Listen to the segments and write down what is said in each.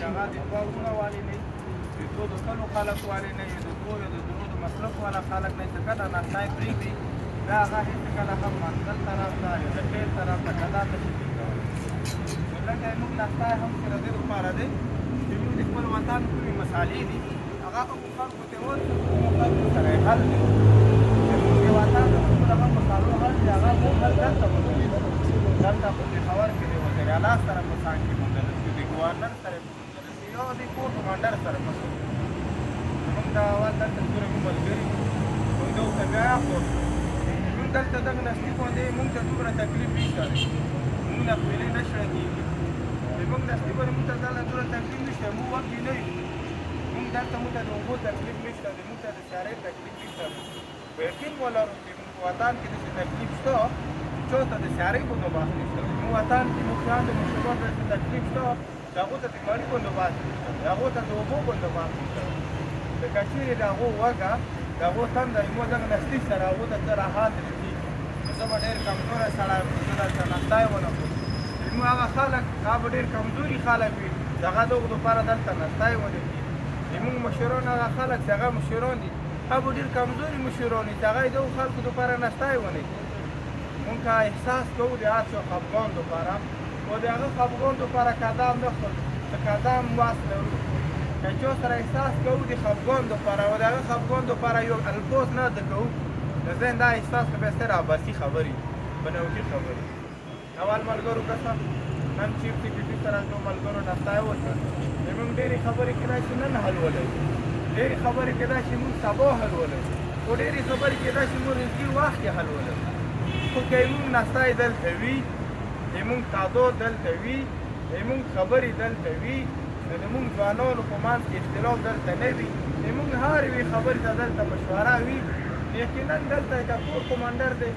چې هغه د دوه وروڼه والي نه د دوه د کلو خلک والي نه د دوه د درو د مصرف والا خلک نه چې کله ناشته یې پرېږدي بیا هغه هېڅ کله هم منزل طرف ته یا د خیر طرف ته کدا ته شي کولی نو لکه موږ ناشته یې هم چې د دې دپاره دی چې موږ د خپل وطن کومې مسالې دي هغه هغو خلکو ته ورکړو چې کومو خلکو سره یې حل دی زموږ د وطن د خپل هغه مسالو حل دی هغه مو حل دلته موندلی دلته په پېښور کې د وزیر اعلی سره په څنګ کې موندلی شو د ګورنر سره یې موندلی شو یا د کور کمانډر سره موندلی زموږ دا اول دلته ټول موږ ملګري موږ ده ورته بیا یاخو موږ دلته دغه نسلي باندې موږ ته دومره تکلیف نشته دی موږ نه خپلې نه شړه کېږي زموږ نسلي باندې موږ ته دلته دومره تکلیف نشته موږ وکې نه یو موږ دلته موږ ته د اوبو تکلیف نشته دی موږ ته د سیارۍ تکلیف نشته دی په یقین ولرو چې موږ په وطن کې داسې تکلیف شته چې چا ته د سیارۍ بندوبست نشته دی موږ وطن کې موږ شیان د مشربات داسې تکلیف شته چې هغو ته د مړي بندوبست نشته دی هغو ته د اوبو بندوبست نشته دی د که چېرې د هغو وږه د هغو تنده زموږ دغه نسلي سره هغو ته څه راحت رسېږي نو زه به ډېر کمزوری سړی یم زه دلته ناشته یې ونه کړم زموږ هغه خلک هغه به ډېر کمزوري خلک وي چې هغه د هغو دپاره دلته ناشته یې ونه کړي زموږ مشران هغه خلک چې هغه مشران دي هغه به ډېر کمزوري مشران وي چې هغه یې د هغو خلکو دپاره ناشته یې ونه کړي مونږ که احساس کوو د هر چا خفګان دپاره خو د هغه خفګان دپاره قدم نه خورو د قدم واس لرو که چا سره احساس کوو د خفګان دپاره او د هغه خفګان دپاره یو الفاظ نه زده کوو نو ذهن دا احساس که بیا ستر عباسي خبرې بنوجي خبرې اول ملګرو کسه نن چیرته بیبي سره زموږ ملګرو ناشته یې وشوه زموږ ډېرې خبرې کېدای شي نن حلولی ډېرې خبرې کېدای شي مونږ سبا حلولی خو ډېرې خبرې کېدای شي مونږ رزقي وخت کې حلولی خو که مونږ ناشته یې دلته وي زموږ تعداد دلته وي زموږ خبرې دلته وي نو د مونږ ځوانانو په منځ کې اختلاف دلته نه وي زموږ هر یوې خبرې ته دلته مشوره وي یقینا دلته که کور کمانډر دی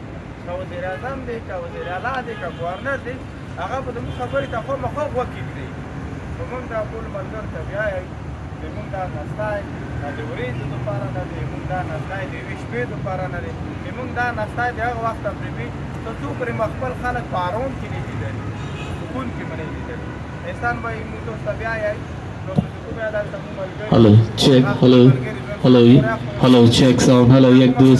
که وزیر اعظم دی که وزیر اعلی دی که ګورنر دی هغه به زموږ خبرې ته خامخا غوږ کېږدي نو مونږ دا ټول ملګرو ته بیایئ زموږ دا ناشته دا د ورېځو دپاره نه دی زموږ دا ناشته د یوې شپې دپاره نه دی زموږ دا ناشته د هغه وخته پرې وي تر څو پرې مو خپل خلک په ارام کې نه لیدلي سکون کې مو نه لیدلي احسان به مونږ تاسو ته بیایئ Hello, check, hello, check sound, hello, 1 2